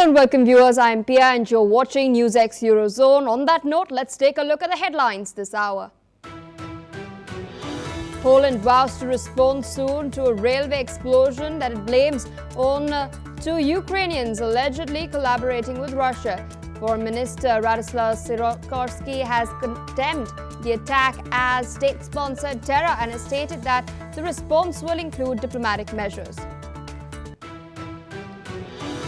and welcome viewers. I'm Pia and you're watching NewsX Eurozone. On that note, let's take a look at the headlines this hour. Poland vows to respond soon to a railway explosion that it blames on two Ukrainians allegedly collaborating with Russia. Foreign Minister Radoslav Sikorski has condemned the attack as state-sponsored terror and has stated that the response will include diplomatic measures.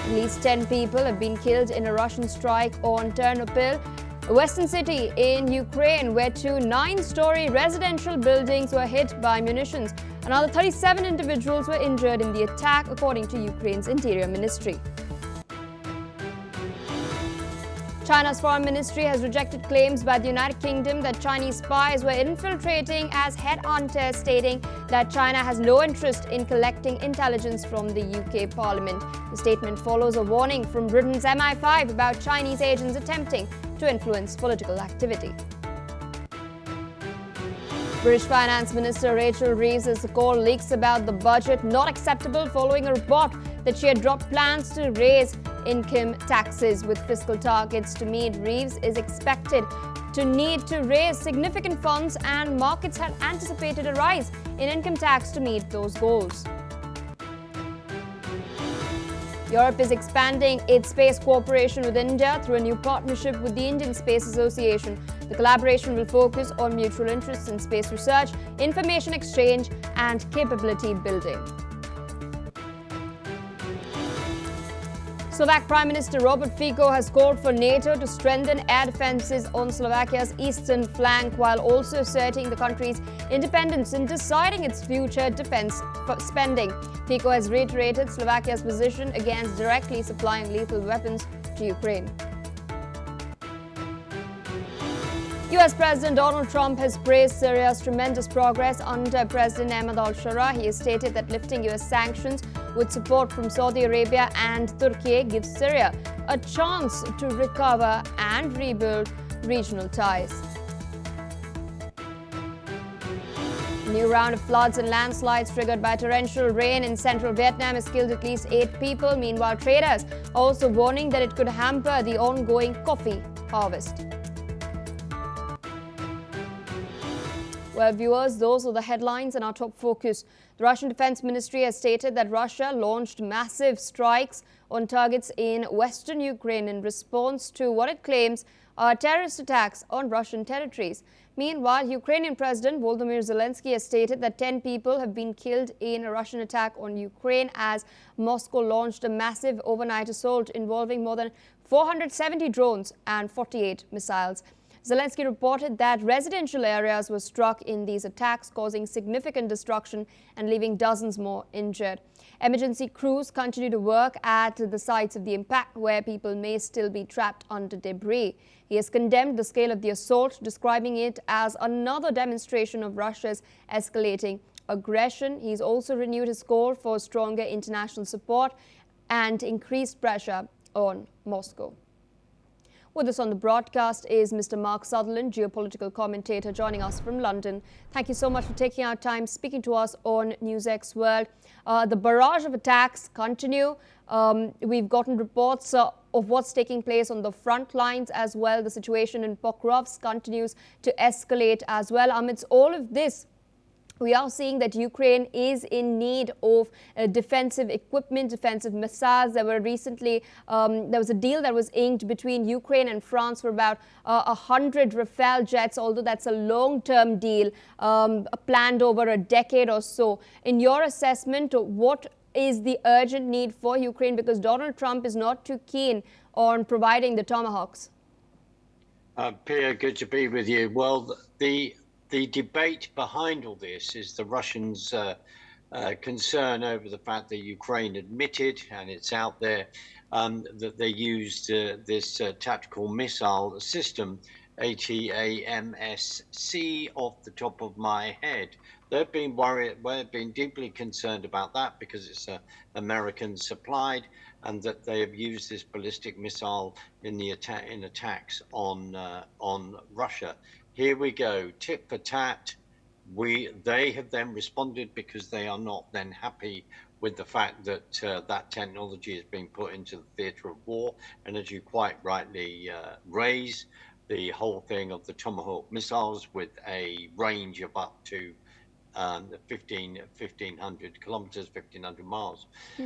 At least 10 people have been killed in a Russian strike on Ternopil, a western city in Ukraine, where two 9-story residential buildings were hit by munitions. Another 37 individuals were injured in the attack, according to Ukraine's Interior Ministry. China's foreign ministry has rejected claims by the United Kingdom that Chinese spies were infiltrating as headhunters, stating that China has no interest in collecting intelligence from the UK Parliament. The statement follows a warning from Britain's MI5 about Chinese agents attempting to influence political activity. British Finance Minister Rachel Reeves has called leaks about the budget not acceptable following a report that she had dropped plans to raise income taxes. With fiscal targets to meet, Reeves is expected to need to raise significant funds, and markets had anticipated a rise in income tax to meet those goals. Europe is expanding its space cooperation with India through a new partnership with the Indian Space Association. The collaboration will focus on mutual interests in space research, information exchange, and capability building. Slovak Prime Minister Robert Fico has called for NATO to strengthen air defences on Slovakia's eastern flank, while also asserting the country's independence in deciding its future defence spending. Fico has reiterated Slovakia's position against directly supplying lethal weapons to Ukraine. US President Donald Trump has praised Syria's tremendous progress under President Ahmed al-Shara. He has stated that lifting US sanctions with support from Saudi Arabia and Turkey gives Syria a chance to recover and rebuild regional ties. A new round of floods and landslides triggered by torrential rain in central Vietnam has killed at least 8 people. Meanwhile, traders are also warning that it could hamper the ongoing coffee harvest. Well, viewers, those are the headlines and our top focus. The Russian Defense Ministry has stated that Russia launched massive strikes on targets in western Ukraine in response to what it claims are terrorist attacks on Russian territories. Meanwhile, Ukrainian President Volodymyr Zelensky has stated that 10 people have been killed in a Russian attack on Ukraine as Moscow launched a massive overnight assault involving more than 470 drones and 48 missiles. Zelensky reported that residential areas were struck in these attacks, causing significant destruction and leaving dozens more injured. Emergency crews continue to work at the sites of the impact, where people may still be trapped under debris. He has condemned the scale of the assault, describing it as another demonstration of Russia's escalating aggression. He's also renewed his call for stronger international support and increased pressure on Moscow. With us on the broadcast is Mr. Mark Sutherland, geopolitical commentator, joining us from London. Thank you so much for taking our time speaking to us on NewsX World. The barrage of attacks continue. We've gotten reports of what's taking place on the front lines as well. The situation in Pokrovsk continues to escalate as well. Amidst all of this, we are seeing that Ukraine is in need of defensive equipment, defensive missiles. There were recently, there was a deal that was inked between Ukraine and France for about 100 Rafale jets, although that's a long-term deal planned over a decade or so. In your assessment, what is the urgent need for Ukraine? Because Donald Trump is not too keen on providing the Tomahawks. Pia, good to be with you. Well, the debate behind all this is the Russians' concern over the fact that Ukraine admitted, and it's out there, that they used this tactical missile system, ATAMSC, off the top of my head. They've been worried, they've been deeply concerned about that because it's American supplied, and that they have used this ballistic missile in the attacks on Russia. Here we go, tit for tat. They have then responded because they are not then happy with the fact that that technology is being put into the theatre of war. And as you quite rightly raise, the whole thing of the Tomahawk missiles with a range of up to 1,500 kilometers, 1,500 miles.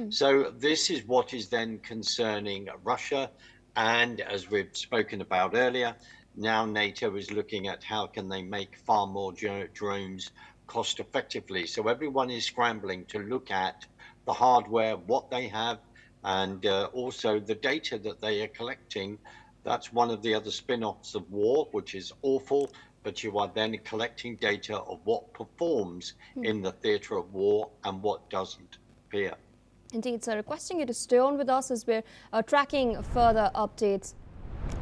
So this is what is then concerning Russia. And as we've spoken about earlier, now NATO is looking at how can they make far more drones cost effectively. So everyone is scrambling to look at the hardware, what they have, and also the data that they are collecting. That's one of the other spin-offs of war, which is awful, but you are then collecting data of what performs in the theatre of war and what doesn't. Pia. Indeed, sir. Requesting you to stay on with us as we're tracking further updates.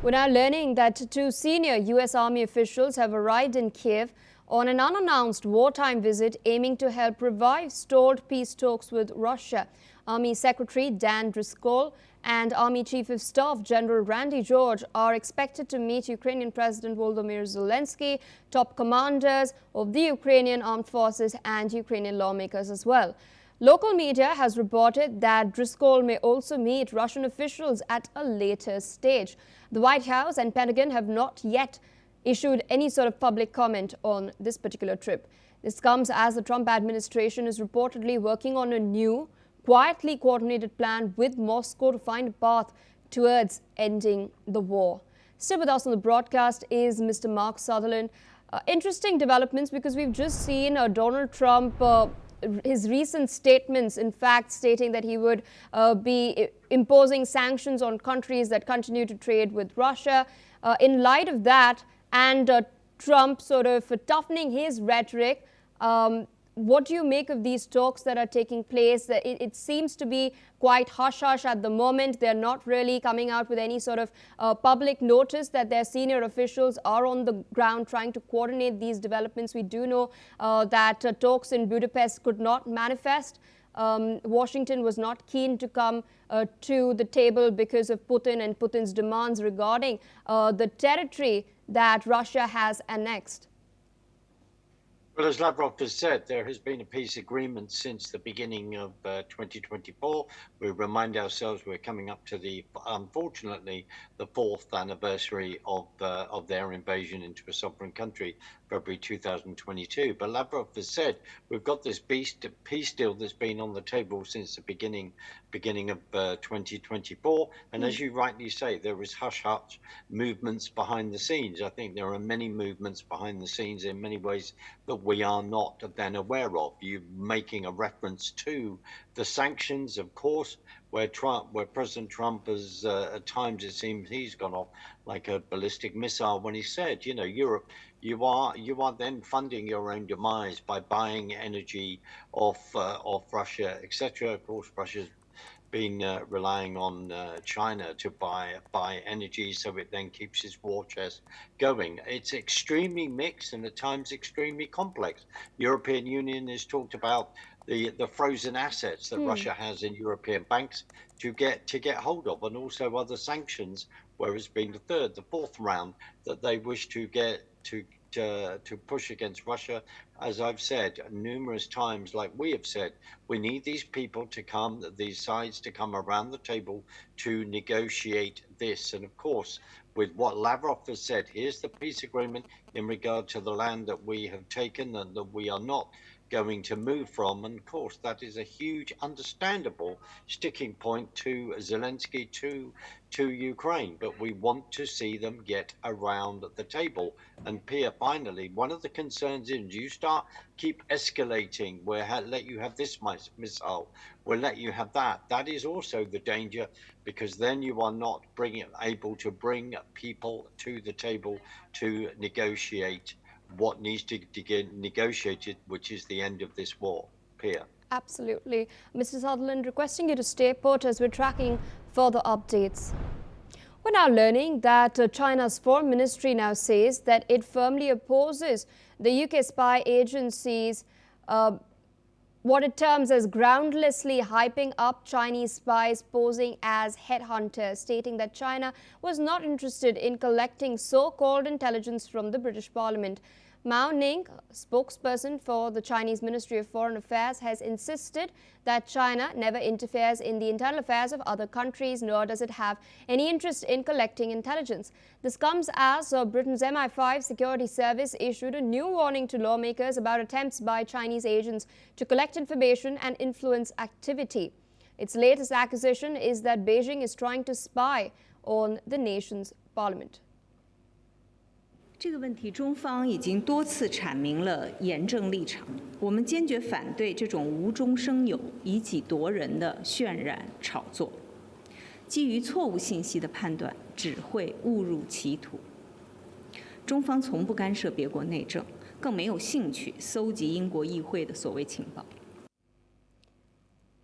We're now learning that two senior U.S. Army officials have arrived in Kiev on an unannounced wartime visit aiming to help revive stalled peace talks with Russia. Army Secretary Dan Driscoll and Army Chief of Staff General Randy George are expected to meet Ukrainian President Volodymyr Zelensky, top commanders of the Ukrainian armed forces and Ukrainian lawmakers as well. Local media has reported that Driscoll may also meet Russian officials at a later stage. The White House and Pentagon have not yet issued any sort of public comment on this particular trip. This comes as the Trump administration is reportedly working on a new, quietly coordinated plan with Moscow to find a path towards ending the war. Still with us on the broadcast is Mr. Mark Sutherland. Interesting developments because we've just seen Donald Trump his recent statements, in fact, stating that he would be imposing sanctions on countries that continue to trade with Russia. In light of that, and Trump sort of toughening his rhetoric, what do you make of these talks that are taking place? It seems to be quite hush-hush at the moment. They're not really coming out with any sort of public notice that their senior officials are on the ground trying to coordinate these developments. We do know that talks in Budapest could not manifest. Washington was not keen to come to the table because of Putin and Putin's demands regarding the territory that Russia has annexed. Well, as Lavrov has said, there has been a peace agreement since the beginning of 2024. We remind ourselves we're coming up to the, unfortunately, the 4th anniversary of their invasion into a sovereign country, February 2022. But Lavrov has said we've got this peace deal that's been on the table since the beginning of 2024. And as you rightly say, there is hush-hush movements behind the scenes. I think there are many movements behind the scenes in many ways that we are not then aware of. You making a reference to the sanctions, of course, where President Trump has at times it seems he's gone off like a ballistic missile when he said, you know, Europe, you are then funding your own demise by buying energy off Russia, etc. Of course, Russia's been relying on China to buy energy, so it then keeps its war chest going. It's extremely mixed and at times extremely complex. European Union has talked about the frozen assets that Russia has in European banks to get hold of, and also other sanctions, where it's been the fourth round that they wish to get to push against Russia. As I've said numerous times, like we have said, we need these people to come, these sides to come around the table to negotiate this. And of course, with what Lavrov has said, here's the peace agreement in regard to the land that we have taken and that we are not going to move from. And of course, that is a huge, understandable sticking point to Zelensky, to Ukraine. But we want to see them get around the table. And Pia, finally, one of the concerns is you keep escalating, we'll let you have this missile, we'll let you have that. That is also the danger, because then you are not able to bring people to the table to negotiate what needs to get negotiated, which is the end of this war. Pia. Absolutely. Mr. Sutherland, requesting you to stay put as we're tracking further updates. We're now learning that China's foreign ministry now says that it firmly opposes the UK spy agency's what it terms as groundlessly hyping up Chinese spies posing as headhunters, stating that China was not interested in collecting so-called intelligence from the British Parliament. Mao Ning, spokesperson for the Chinese Ministry of Foreign Affairs, has insisted that China never interferes in the internal affairs of other countries, nor does it have any interest in collecting intelligence. This comes as Britain's MI5 security service issued a new warning to lawmakers about attempts by Chinese agents to collect information and influence activity. Its latest accusation is that Beijing is trying to spy on the nation's parliament. 这个问题，中方已经多次阐明了严正立场。我们坚决反对这种无中生有、以己夺人的渲染炒作，基于错误信息的判断只会误入歧途。中方从不干涉别国内政，更没有兴趣搜集英国议会的所谓情报。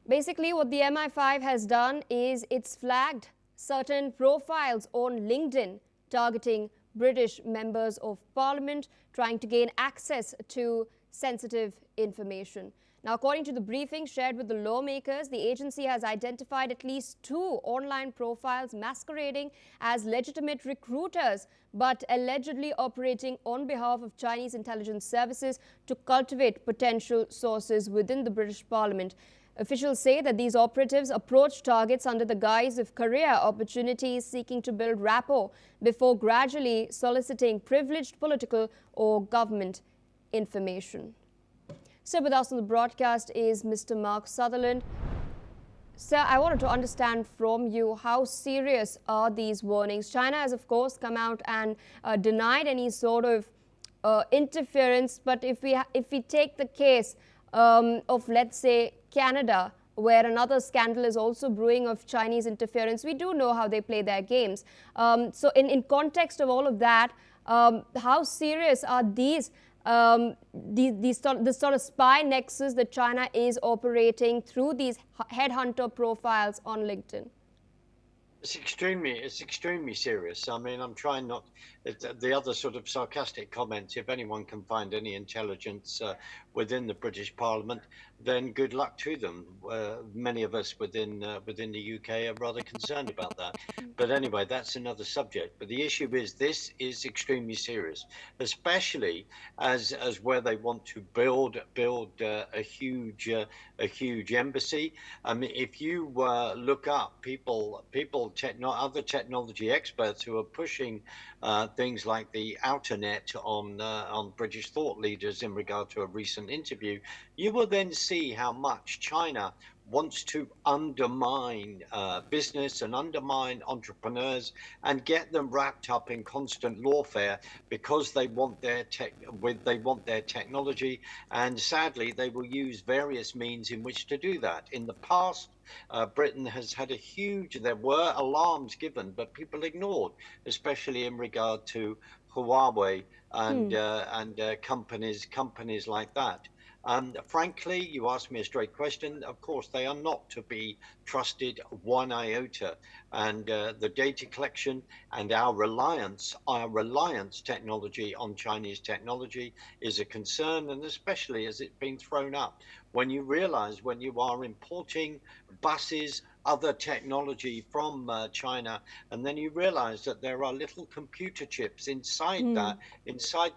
Basically, what the MI5 has done is it's flagged certain profiles on LinkedIn targeting British members of parliament, trying to gain access to sensitive information. Now, according to the briefing shared with the lawmakers, the agency has identified at least 2 online profiles masquerading as legitimate recruiters, but allegedly operating on behalf of Chinese intelligence services to cultivate potential sources within the British Parliament. Officials say that these operatives approach targets under the guise of career opportunities, seeking to build rapport before gradually soliciting privileged political or government information. Still with us on the broadcast is Mr. Mark Sutherland. Sir, I wanted to understand from you, how serious are these warnings? China has, of course, come out and denied any sort of interference. But if we take the case of, let's say, Canada, where another scandal is also brewing of Chinese interference, we do know how they play their games. So in context of all of that, how serious are this sort of spy nexus that China is operating through these headhunter profiles on LinkedIn? It's extremely serious. I mean, I'm trying not. The other sort of sarcastic comments. If anyone can find any intelligence within the British Parliament, then good luck to them. Many of us within the UK are rather concerned about that. But anyway, that's another subject. But the issue is, this is extremely serious, especially as where they want to build a huge embassy. I mean, if you look up other technology experts who are pushing things like the outer net on British thought leaders in regard to a recent interview, you will then see how much China wants to undermine business and undermine entrepreneurs and get them wrapped up in constant lawfare because they want their technology, and sadly they will use various means in which to do that. In the past, Britain has had there were alarms given, but people ignored, especially in regard to Huawei and companies like that. Frankly, you asked me a straight question. Of course, they are not to be trusted one iota. And the data collection and our reliance technology on Chinese technology is a concern, and especially as it's been thrown up. When you realize, when you are importing buses, other technology from China, and then you realize that there are little computer chips inside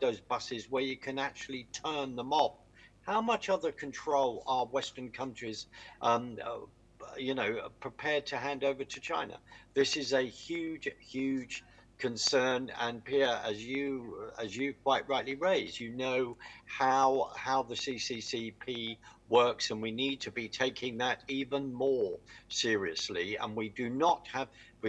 those buses where you can actually turn them off. How much other control are Western countries, prepared to hand over to China? This is a huge concern. And Pierre, as you quite rightly raised, you know how the CCCP works, and we need to be taking that even more seriously. And we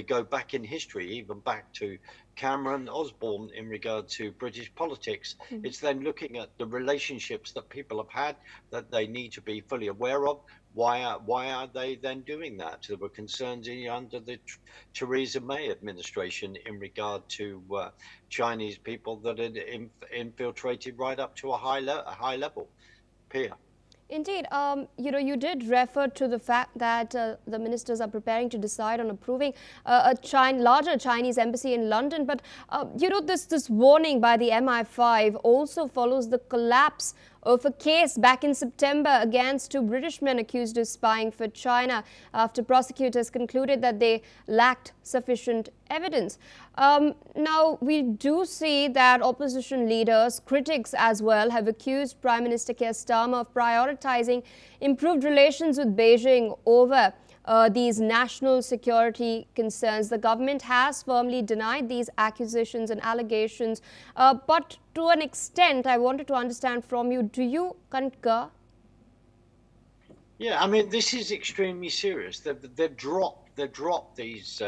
go back in history, even back to Cameron Osborne in regard to British politics. It's then looking at the relationships that people have had that they need to be fully aware of. Why are they then doing that? There were concerns under the Theresa May administration in regard to Chinese people that had infiltrated right up to a high level. Pierre. Indeed, you did refer to the fact that the ministers are preparing to decide on approving a larger Chinese embassy in London. But, this warning by the MI5 also follows the collapse of a case back in September against 2 British men accused of spying for China, after prosecutors concluded that they lacked sufficient evidence. Now, we do see that opposition leaders, critics as well, have accused Prime Minister Keir Starmer of prioritizing improved relations with Beijing over these national security concerns. The government has firmly denied these accusations and allegations, but to an extent, I wanted to understand from you, do you concur? Yeah, I mean, this is extremely serious. They've dropped these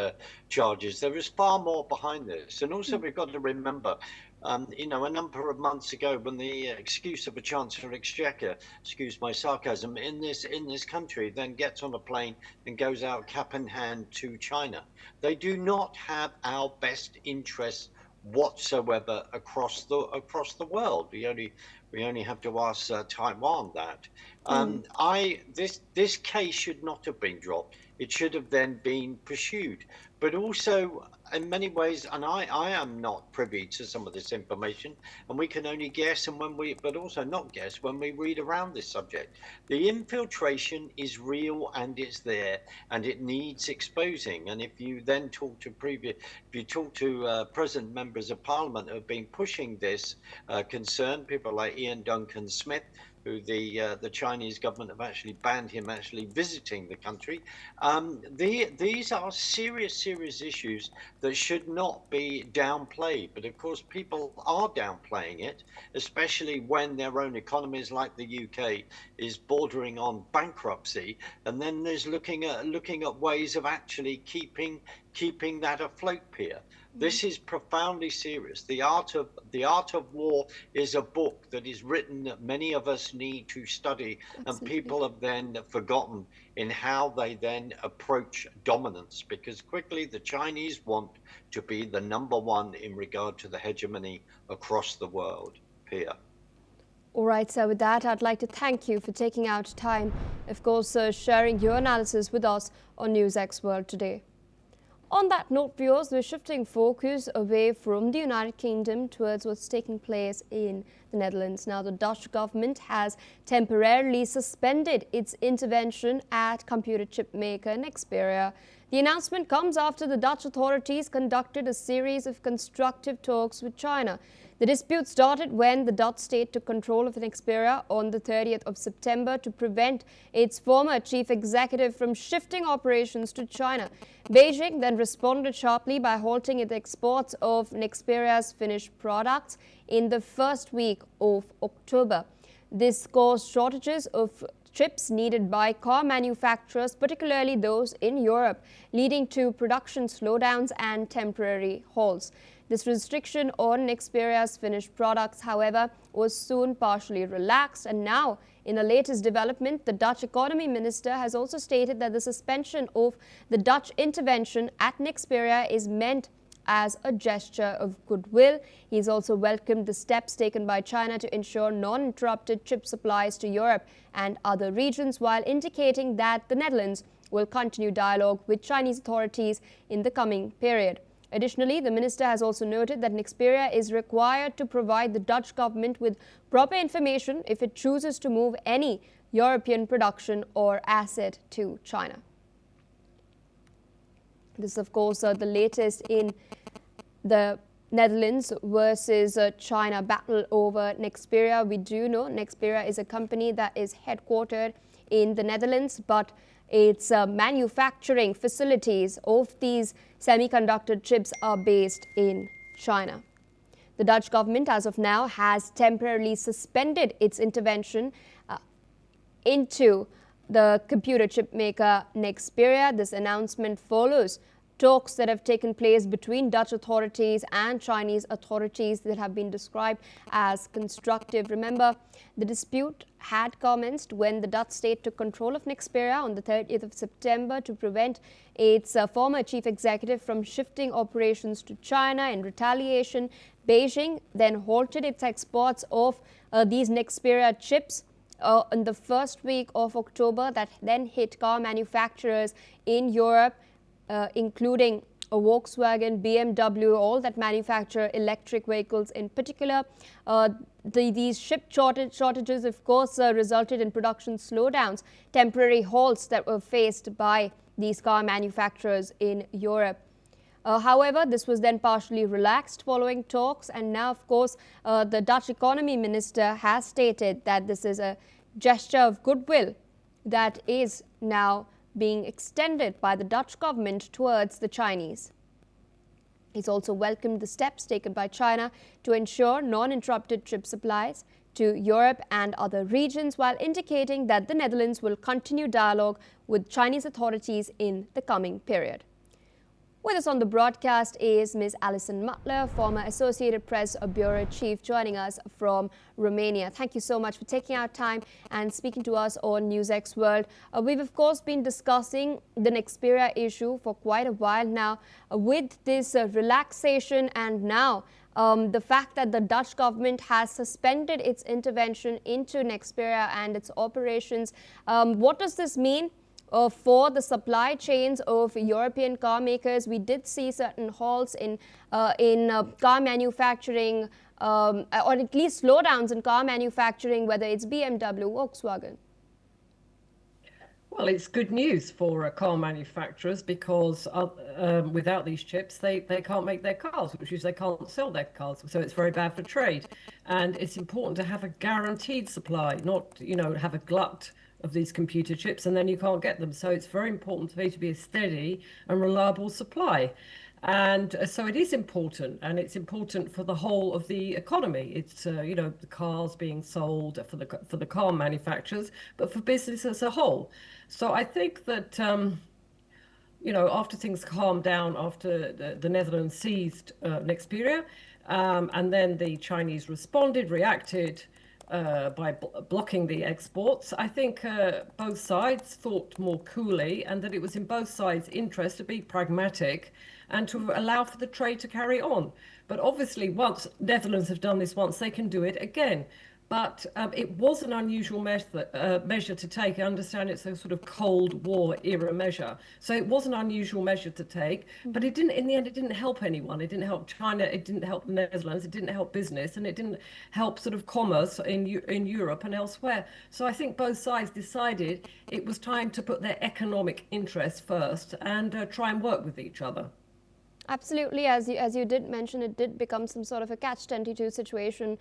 charges. There is far more behind this, and also we've got to remember, a number of months ago, when the excuse of a Chancellor of Exchequer, excuse my sarcasm, in this country, then gets on a plane and goes out cap in hand to China. They do not have our best interests whatsoever across the world. We only have to ask Taiwan that. This case should not have been dropped. It should have then been pursued. But also, in many ways, and I am not privy to some of this information, and we can only guess, but also not guess when we read around this subject. The infiltration is real and it's there, and it needs exposing. And if you then talk to present members of Parliament who have been pushing this concern, people like Ian Duncan Smith, who the Chinese government have actually banned him actually visiting the country. These are serious issues that should not be downplayed. But of course, people are downplaying it, especially when their own economies, like the UK, is bordering on bankruptcy. And then there's looking at ways of actually keeping that afloat, Pia. This is profoundly serious. The Art of War is a book that is written that many of us need to study. Absolutely. And people have then forgotten in how they then approach dominance, because quickly the Chinese want to be the number one in regard to the hegemony across the world. Pia. All right, so with that, I'd like to thank you for taking out time, of course, sharing your analysis with us on NewsX World today. On that note, viewers, we're shifting focus away from the United Kingdom towards what's taking place in the Netherlands. Now, the Dutch government has temporarily suspended its intervention at computer chip maker Nexperia. The announcement comes after the Dutch authorities conducted a series of constructive talks with China. The dispute started when the Dutch state took control of Nexperia on the 30th of September to prevent its former chief executive from shifting operations to China. Beijing then responded sharply by halting its exports of Nexperia's finished products in the first week of October. This caused shortages of chips needed by car manufacturers, particularly those in Europe, leading to production slowdowns and temporary halts. This restriction on Nexperia's finished products, however, was soon partially relaxed, and now, in the latest development, the Dutch economy minister has also stated that the suspension of the Dutch intervention at Nexperia is meant as a gesture of goodwill. He's also welcomed the steps taken by China to ensure non-interrupted chip supplies to Europe and other regions, while indicating that the Netherlands will continue dialogue with Chinese authorities in the coming period. Additionally, the minister has also noted that Nexperia is required to provide the Dutch government with proper information if it chooses to move any European production or asset to China. This is, of course, the latest in the Netherlands versus China battle over Nexperia. We do know Nexperia is a company that is headquartered in the Netherlands, but its manufacturing facilities of these semiconductor chips are based in China. The Dutch government, as of now, has temporarily suspended its intervention into the computer chip maker Nexperia. This announcement follows talks that have taken place between Dutch authorities and Chinese authorities that have been described as constructive. Remember, the dispute had commenced when the Dutch state took control of Nexperia on the 30th of September to prevent its former chief executive from shifting operations to China. In retaliation, Beijing then halted its exports of these Nexperia chips in the first week of October. That then hit car manufacturers in Europe, including Volkswagen, BMW, all that manufacture electric vehicles in particular. These chip shortages, of course, resulted in production slowdowns, temporary halts that were faced by these car manufacturers in Europe. However, this was then partially relaxed following talks, and now, of course, the Dutch economy minister has stated that this is a gesture of goodwill that is now being extended by the Dutch government towards the Chinese. He's also welcomed the steps taken by China to ensure non-interrupted chip supplies to Europe and other regions, while indicating that the Netherlands will continue dialogue with Chinese authorities in the coming period. With us on the broadcast is Ms. Alison Mutler, former Associated Press Bureau Chief, joining us from Romania. Thank you so much for taking our time and speaking to us on NewsX World. We've, of course, been discussing the Nexperia issue for quite a while now. With this relaxation and now the fact that the Dutch government has suspended its intervention into Nexperia and its operations, what does this mean for the supply chains of European car makers? We did see certain halts in car manufacturing, or at least slowdowns in car manufacturing, whether it's BMW, Volkswagen. Well, it's good news for car manufacturers because without these chips, they can't make their cars, which means they can't sell their cars. So it's very bad for trade. And it's important to have a guaranteed supply, not, have a glut of these computer chips and then you can't get them. So it's very important for there to be a steady and reliable supply. And so it is important, and it's important for the whole of the economy. It's the cars being sold for the car manufacturers, but for business as a whole. So I think that after things calmed down, after the Netherlands seized Nexperia, and then the Chinese reacted by blocking the exports, I think both sides thought more coolly, and that it was in both sides' interest to be pragmatic and to allow for the trade to carry on. But obviously, once Netherlands have done this once, they can do it again. But it was an unusual measure to take. I understand it's a sort of Cold War era measure. So it was an unusual measure to take, but it didn't, in the end, it didn't help anyone. It didn't help China, it didn't help the Netherlands, it didn't help business, and it didn't help sort of commerce in Europe and elsewhere. So I think both sides decided it was time to put their economic interests first and try and work with each other. Absolutely, as you did mention, it did become some sort of a catch-22 situation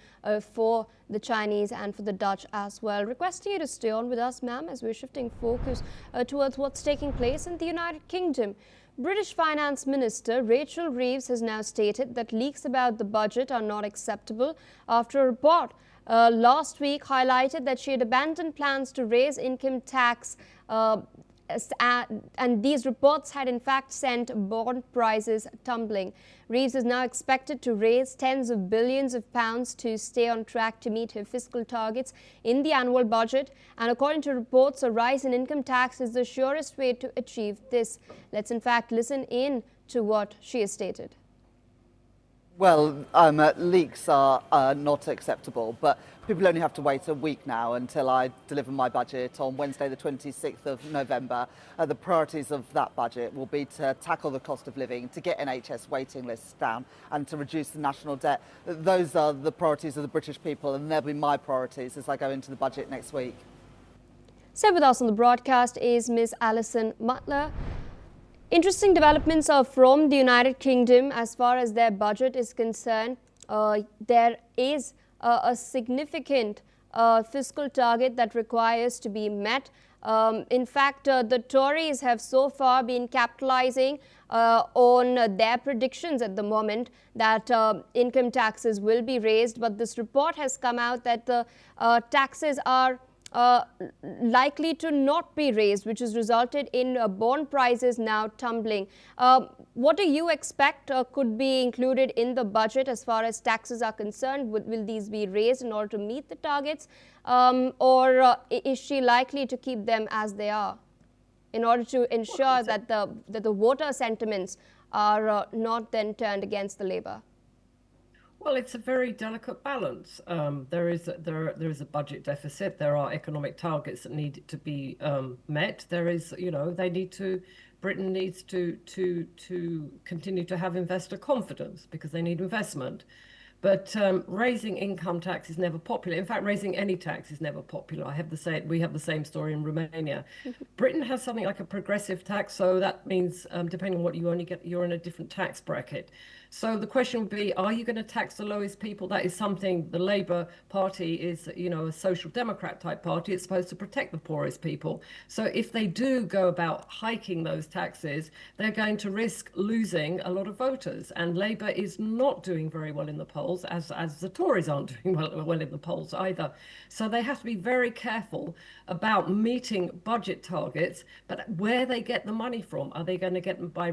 for the Chinese and for the Dutch as well. Requesting you to stay on with us, ma'am, as we're shifting focus towards what's taking place in the United Kingdom. British Finance Minister Rachel Reeves has now stated that leaks about the budget are not acceptable after a report last week highlighted that she had abandoned plans to raise income tax, and these reports had in fact sent bond prices tumbling. Reeves is now expected to raise tens of billions of pounds to stay on track to meet her fiscal targets in the annual budget, and according to reports, a rise in income tax is the surest way to achieve this. Let's in fact listen in to what she has stated. Well, leaks are not acceptable, but people only have to wait a week now until I deliver my budget on Wednesday the 26th of November. The priorities of that budget will be to tackle the cost of living, to get NHS waiting lists down and to reduce the national debt. Those are the priorities of the British people, and they'll be my priorities as I go into the budget next week. So with us on the broadcast is Ms. Alison Mutler. Interesting developments are from the United Kingdom as far as their budget is concerned. There is a significant fiscal target that requires to be met. In fact, the Tories have so far been capitalizing on their predictions at the moment that income taxes will be raised, but this report has come out that the taxes are likely to not be raised, which has resulted in bond prices now tumbling. What do you expect could be included in the budget as far as taxes are concerned? Will these be raised in order to meet the targets, or is she likely to keep them as they are in order to ensure that the voter sentiments are not then turned against the Labour? Well, it's a very delicate balance. There is a budget deficit. There are economic targets that need to be met. There is, Britain needs to continue to have investor confidence because they need investment. But raising income tax is never popular. In fact, raising any tax is never popular. We have the same story in Romania. Britain has something like a progressive tax, so that means depending on what you only get, you're in a different tax bracket. So the question would be, are you going to tax the lowest people? That is something the Labour Party is, a social democrat type party. It's supposed to protect the poorest people. So if they do go about hiking those taxes, they're going to risk losing a lot of voters. And Labour is not doing very well in the polls, as the Tories aren't doing well in the polls either. So they have to be very careful about meeting budget targets, but where they get the money from. Are they going to get them by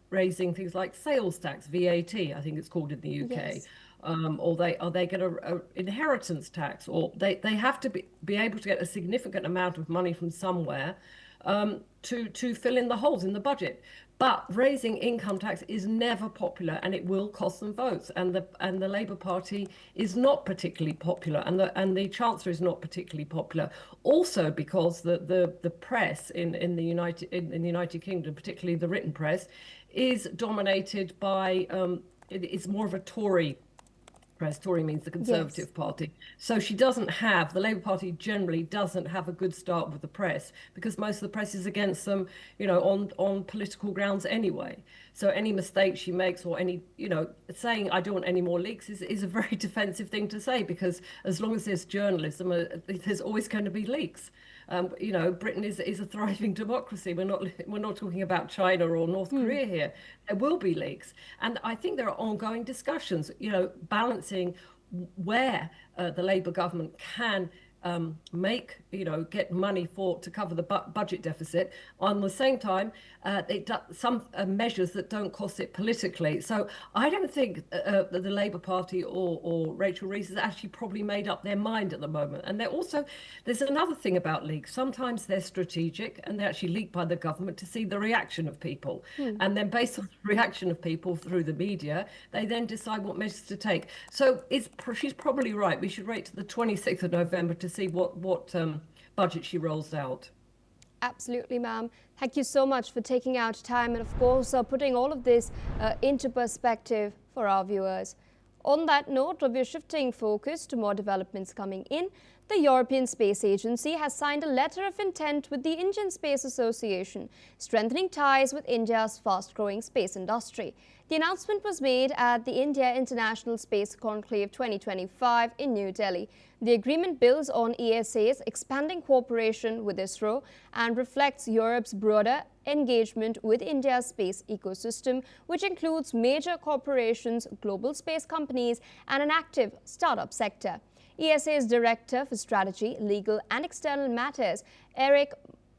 raising things like sales tax, VAT, I think it's called in the UK? Yes. Or are they get a inheritance tax, or they have to be able to get a significant amount of money from somewhere to fill in the holes in the budget. But raising income tax is never popular, and it will cost them votes. And the Labour Party is not particularly popular, and the Chancellor is not particularly popular. Also because the press in the United Kingdom, particularly the written press, is dominated by it's more of a Tory press. Tory means the Conservative Party. So the Labour Party generally doesn't have a good start with the press, because most of the press is against them, on political grounds anyway. So any mistake she makes, or any, saying I don't want any more leaks is a very defensive thing to say, because as long as there's journalism, there's always going to be leaks. Britain is a thriving democracy. We're not talking about China or North Korea here. There will be leaks, and I think there are ongoing discussions, balancing where the Labour government can get money to cover the budget deficit. On the same time, some measures that don't cost it politically. So I don't think that the Labour Party or Rachel Reeves has actually probably made up their mind at the moment. And there's another thing about leaks. Sometimes they're strategic, and they're actually leaked by the government to see the reaction of people. And then based on the reaction of people through the media, they then decide what measures to take. So she's probably right. We should wait to the 26th of November to see what budget she rolls out. Absolutely, ma'am. Thank you so much for taking out time and, of course, putting all of this into perspective for our viewers. On that note, we're shifting focus to more developments coming in. The European Space Agency has signed a letter of intent with the Indian Space Association, strengthening ties with India's fast-growing space industry. The announcement was made at the India International Space Conclave 2025 in New Delhi. The agreement builds on ESA's expanding cooperation with ISRO and reflects Europe's broader engagement with India's space ecosystem, which includes major corporations, global space companies, and an active startup sector. ESA's Director for Strategy, Legal and External Matters, Eric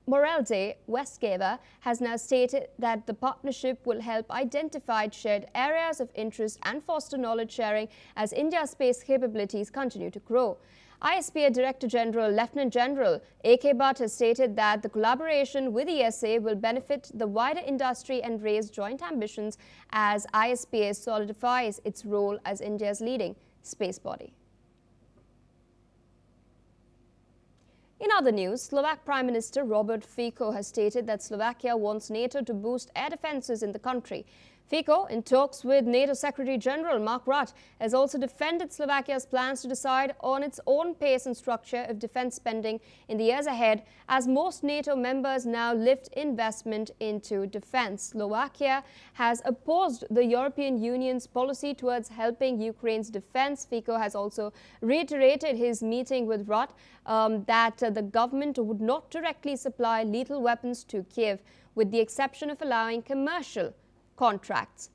Morelde Westgaver, has now stated that the partnership will help identify shared areas of interest and foster knowledge sharing as India's space capabilities continue to grow. ISPA Director General Lieutenant General A.K. Bhatt has stated that the collaboration with ESA will benefit the wider industry and raise joint ambitions as ISPA solidifies its role as India's leading space body. In other news, Slovak Prime Minister Robert Fico has stated that Slovakia wants NATO to boost air defences in the country. Fico, in talks with NATO Secretary General Mark Rutte, has also defended Slovakia's plans to decide on its own pace and structure of defence spending in the years ahead, as most NATO members now lift investment into defence. Slovakia has opposed the European Union's policy towards helping Ukraine's defence. Fico has also reiterated his meeting with Rutte that the government would not directly supply lethal weapons to Kiev, with the exception of allowing commercial contracts.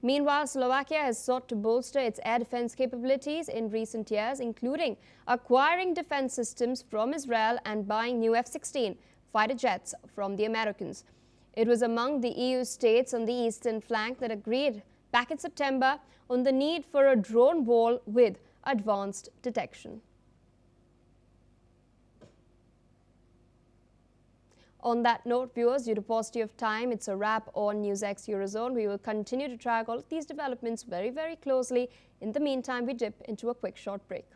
Meanwhile, Slovakia has sought to bolster its air defense capabilities in recent years, including acquiring defense systems from Israel and buying new F-16 fighter jets from the Americans. It was among the EU states on the eastern flank that agreed back in September on the need for a drone wall with advanced detection. On that note, viewers, due to paucity of time, it's a wrap on NewsX Eurozone. We will continue to track all of these developments very, very closely. In the meantime, we dip into a quick short break.